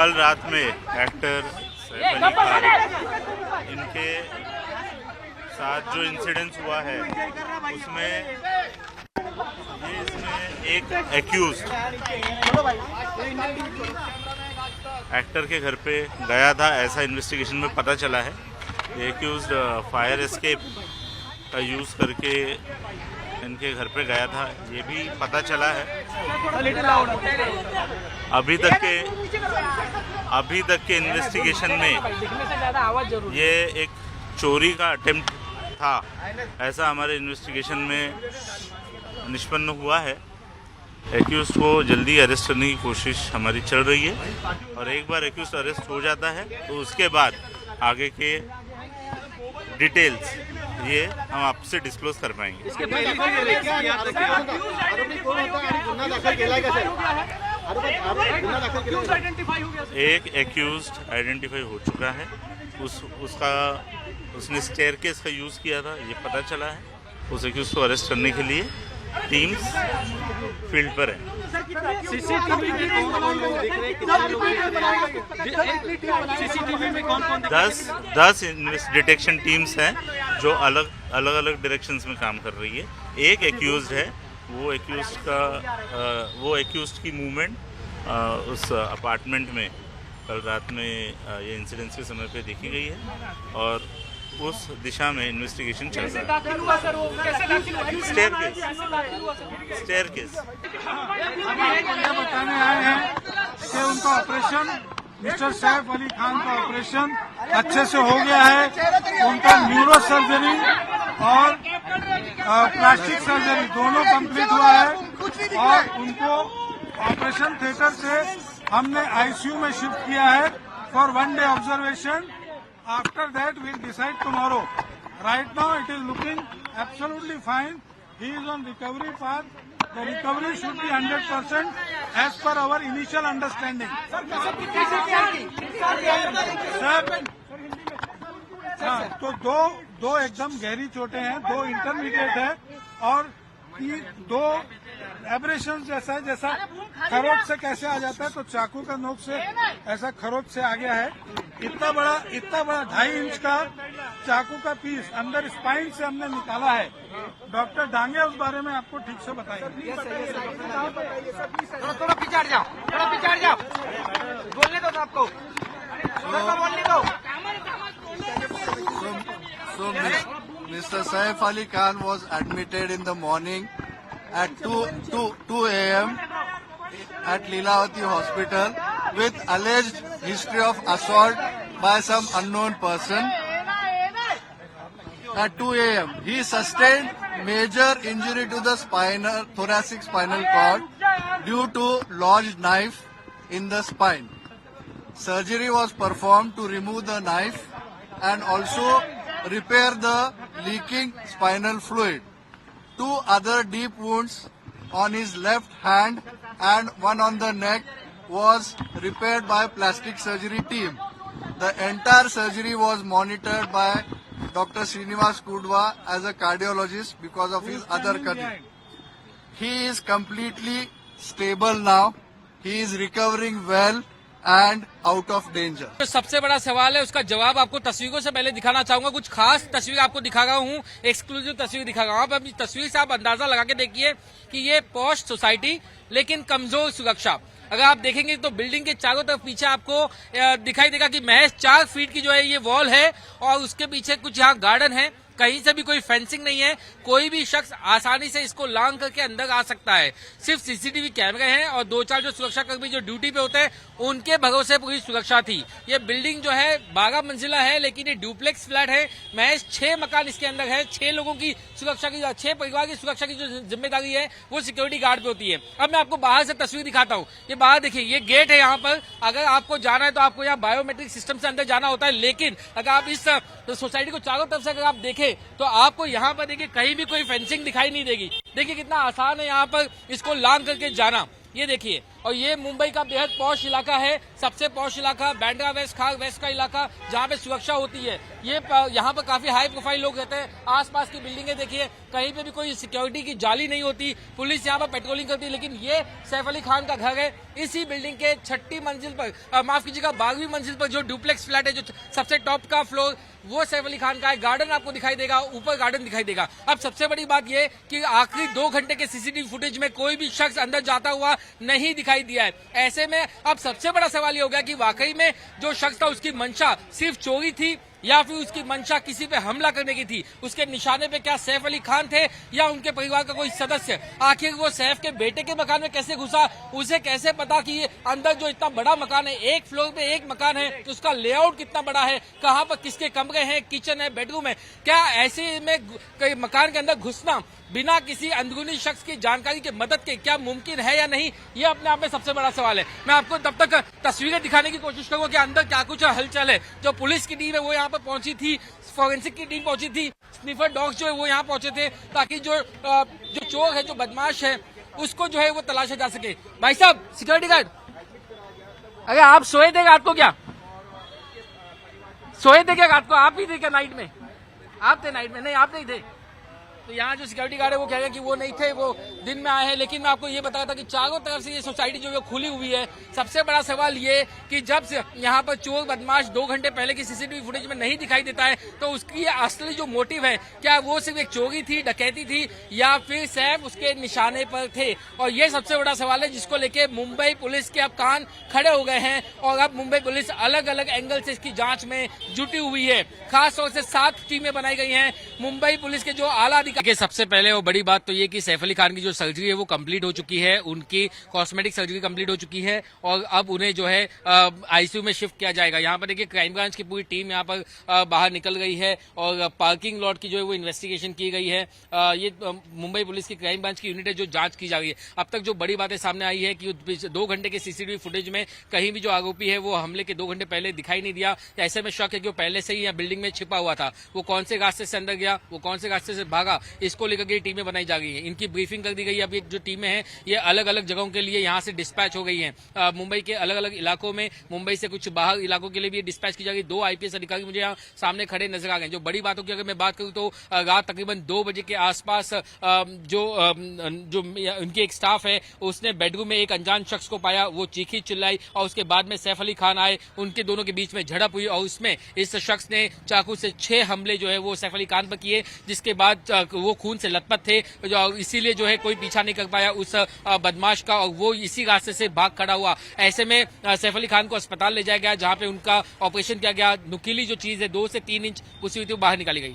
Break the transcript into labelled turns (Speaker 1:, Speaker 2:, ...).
Speaker 1: कल रात में एक्टर सैफ अली खान इनके साथ जो इंसिडेंस हुआ है उसमें इसमें एक एक्यूज एक्टर के घर पे गया था, ऐसा इन्वेस्टिगेशन में पता चला है। एक्यूज फायर एस्केप का यूज़ करके इनके घर पे गया था, ये भी पता चला है। अभी तक के इन्वेस्टिगेशन में ये एक चोरी का अटेम्प्ट था, ऐसा हमारे इन्वेस्टिगेशन में निष्पन्न हुआ है। एक्यूज को जल्दी अरेस्ट करने की कोशिश हमारी चल रही है और एक बार एक्यूज अरेस्ट हो जाता है तो उसके बाद आगे के डिटेल्स ये हम आपसे डिस्क्लोज कर पाएंगे। एक एक्यूज्ड आइडेंटिफाई हो चुका है, उसने स्टेयरकेस का यूज़ किया था, ये पता चला है। उस एक्यूज को अरेस्ट करने के लिए टीम्स फील्ड पर है। सीसीटीवी में कौन 10 डिटेक्शन टीम्स हैं जो अलग अलग डायरेक्शंस में काम कर रही है। एक एक्यूज्ड है, वो एक्यूज्ड की मूवमेंट उस अपार्टमेंट में कल रात में ये इंसिडेंस के समय पे देखी गई है और उस दिशा में इन्वेस्टिगेशन चल रहा है। स्टेयरकेस
Speaker 2: बताने आए हैं कि उनका ऑपरेशन मिस्टर सैफ अली खान का ऑपरेशन अच्छे से हो गया है। उनका न्यूरो सर्जरी और प्लास्टिक सर्जरी दोनों कंप्लीट हुआ है और उनको ऑपरेशन थिएटर से हमने आईसीयू में शिफ्ट किया है for 1 day observation. After that, we'll decide tomorrow. Right now, it is looking absolutely fine. He is on recovery path. The recovery should be 100% as per our initial understanding. तो दो एकदम गहरी चोटें हैं, 2 intermediate है और 2 एब्रेशन जैसा खरोच से कैसे आ जाता है, तो चाकू का नोक से ऐसा खरोच से आ गया है। इतना बड़ा 2.5 इंच का चाकू का पीस अंदर स्पाइन से हमने निकाला है। डॉक्टर डांगे उस बारे में आपको ठीक से बताएंगे।
Speaker 3: थोड़ा पिछाड़ जाओ, बोलने दो आपको, बोलने दो।
Speaker 4: So Mr. Saif Ali Khan was admitted in the morning at 2 a.m. at Leelavati Hospital with alleged history of assault by some unknown person. At 2 a.m. he sustained major injury to the thoracic spinal cord due to lodged knife in the spine. Surgery was performed to remove the knife and also repair the leaking spinal fluid. 2 other deep wounds on his left hand and one on the neck was repaired by plastic surgery team. The entire surgery was monitored by Dr. Srinivas Kudwa as a cardiologist because of his other condition. He is completely stable now. He is recovering well and out of danger.
Speaker 5: तो सबसे बड़ा सवाल है, उसका जवाब आपको तस्वीरों से पहले दिखाना चाहूंगा। कुछ खास तस्वीर आपको दिखा रहा हूँ, एक्सक्लूसिव तस्वीर दिखा रहा हूँ। आप अपनी तस्वीर से आप अंदाजा लगा के देखिए कि ये पॉश सोसाइटी लेकिन कमजोर सुरक्षा। अगर आप देखेंगे तो बिल्डिंग के चारों तरफ पीछे आपको दिखाई देगा कि महज 4 फीट की जो है ये वॉल है और उसके पीछे कुछ यहाँ गार्डन है। कहीं से भी कोई फेंसिंग नहीं है, कोई भी शख्स आसानी से इसको लांग करके अंदर आ सकता है। सिर्फ सीसीटीवी कैमरे हैं और 2-4 जो सुरक्षा कर्मी जो ड्यूटी पे होते हैं उनके भरोसे पूरी सुरक्षा थी। ये बिल्डिंग जो है 12 मंजिला है, लेकिन ये डुप्लेक्स फ्लैट है। महज 6 मकान इसके अंदर है। 6 लोगों की सुरक्षा की, 6 परिवार की सुरक्षा की जो जिम्मेदारी है वो सिक्योरिटी गार्ड पे होती है। अब मैं आपको बाहर से तस्वीर दिखाता हूँ। ये बाहर देखिए, ये गेट है। यहाँ पर अगर आपको जाना है तो आपको यहाँ बायोमेट्रिक सिस्टम से अंदर जाना होता है, लेकिन अगर आप इस सोसाइटी को चारों तरफ से अगर आप देखें तो आपको यहाँ पर देखिए कहीं भी कोई फेंसिंग दिखाई नहीं देगी। देखिए कितना आसान है यहाँ पर इसको लांग करके जाना। ये देखिए और ये मुंबई का बेहद पॉश इलाका है, सबसे पॉश इलाका बांद्रा वेस्ट, खाग वेस्ट का इलाका, जहाँ पे सुरक्षा होती है। ये यहाँ पर काफी हाई प्रोफाइल लोग रहते हैं। आसपास की बिल्डिंगें देखिए, कहीं पे भी कोई सिक्योरिटी की जाली नहीं होती, पुलिस यहाँ पर पेट्रोलिंग करती है। लेकिन ये सैफ अली खान का घर है, इसी बिल्डिंग के 6ठी मंजिल पर, माफ कीजिएगा 12वीं मंजिल पर जो डुप्लेक्स फ्लैट है, जो सबसे टॉप का फ्लोर, वो सैफ अली खान का है। गार्डन आपको दिखाई देगा, ऊपर गार्डन दिखाई देगा। अब सबसे बड़ी बात ये कि आखिरी 2 घंटे के सीसीटीवी फुटेज में कोई भी शख्स अंदर जाता हुआ नहीं दिखाई दिया है। ऐसे में अब सबसे बड़ा सवाल ये हो गया कि वाकई में जो शख्स था उसकी मंशा सिर्फ चोरी थी या फिर उसकी मंशा किसी पे हमला करने की थी। उसके निशाने पे क्या सैफ अली खान थे या उनके परिवार का कोई सदस्य? आखिर वो सैफ के बेटे के मकान में कैसे घुसा? उसे कैसे पता कि ये अंदर जो इतना बड़ा मकान है, एक फ्लोर पे एक मकान है, तो उसका लेआउट कितना बड़ा है, कहाँ पर किसके कमरे हैं, किचन है, बेडरूम है? क्या ऐसे में मकान के अंदर घुसना बिना किसी अंदरूनी शख्स की जानकारी के मदद के क्या मुमकिन है या नहीं? ये अपने आप में सबसे बड़ा सवाल है। मैं आपको तब तक तस्वीरें दिखाने की कोशिश करूंगा कि अंदर क्या कुछ हलचल है। जो पुलिस की टीम है वो यहाँ पर पहुंची थी, फॉरेंसिक की टीम पहुंची थी, स्निफर डॉग्स जो है वो यहाँ पहुंचे थे, ताकि जो चोर है, जो बदमाश है, उसको जो है वो तलाशा जा सके। भाई साहब, सिक्योरिटी गार्ड, अरे आप सोए थे रात को? क्या सोए थे क्या रात को? आप ही थे क्या नाइट में? आप थे नाइट में? नहीं, आप नहीं थे। तो यहाँ जो सिक्योरिटी गार्ड है वो कह रहे हैं कि वो नहीं थे, वो दिन में आए हैं। लेकिन मैं आपको ये बताया था कि चारों तरफ से ये सोसाइटी जो है खुली हुई है। सबसे बड़ा सवाल ये कि जब से यहाँ पर चोर बदमाश 2 घंटे पहले की सीसीटीवी फुटेज में नहीं दिखाई देता है, तो उसकी असली जो मोटिव है, क्या वो सिर्फ एक चोरी थी, डकैती थी, या फिर सैफ उसके निशाने पर थे? और ये सबसे बड़ा सवाल है जिसको लेके मुंबई पुलिस के अब कान खड़े हो गए हैं और अब मुंबई पुलिस अलग अलग एंगल से इसकी जांच में जुटी हुई है। खासतौर से 7 टीमें बनाई गई हैं मुंबई पुलिस के जो आला देखिए, सबसे पहले वो बड़ी बात तो ये कि सैफ अली खान की जो सर्जरी है वो कंप्लीट हो चुकी है, उनकी कॉस्मेटिक सर्जरी कंप्लीट हो चुकी है और अब उन्हें जो है आईसीयू में शिफ्ट किया जाएगा। यहाँ पर देखिए क्राइम ब्रांच की पूरी टीम यहाँ पर बाहर निकल गई है और पार्किंग लॉट की जो है वो इन्वेस्टिगेशन की गई है। ये मुंबई पुलिस की क्राइम ब्रांच की यूनिट है जो जांच की जा रही है। अब तक जो बड़ी बातें सामने आई है कि 2 घंटे के सीसीटीवी फुटेज में कहीं भी जो आरोपी है वो हमले के 2 घंटे पहले दिखाई नहीं दिया। ऐसे में शक है कि वो पहले से ही यहाँ बिल्डिंग में छिपा हुआ था। वो कौन से रास्ते से अंदर गया, वो कौन से रास्ते से भागा, इसको लेकर के टीमें बनाई जा रही हैं। इनकी ब्रीफिंग कर दी गई है। अब ये जो टीमें हैं ये अलग अलग जगहों के लिए यहाँ से डिस्पैच हो गई हैं। मुंबई के अलग अलग इलाकों में, मुंबई से कुछ बाहर इलाकों के लिए भी डिस्पैच की जा रही। 2 आईपीएस अधिकारी मुझे यहाँ सामने खड़े नजर आ गए। जो बड़ी बातों की अगर मैं बात करूँ तो रात तकरीबन 2 बजे के आसपास जो उनकी एक स्टाफ है उसने बेडरूम में एक अनजान शख्स को पाया। वो चीखी चिल्लाई और उसके बाद में सैफ अली खान आए, उनके दोनों के बीच में झड़प हुई और उसमें इस शख्स ने चाकू से 6 हमले जो है वो सैफ अली खान पर किए, जिसके बाद वो खून से लथपथ थे। इसीलिए जो है कोई पीछा नहीं कर पाया उस बदमाश का और वो इसी रास्ते से भाग खड़ा हुआ। ऐसे में सैफ अली खान को अस्पताल ले जाया गया जहां पे उनका ऑपरेशन किया गया। नुकीली जो चीज है 2 से 3 इंच घुसी हुई थी वो बाहर निकाली गई।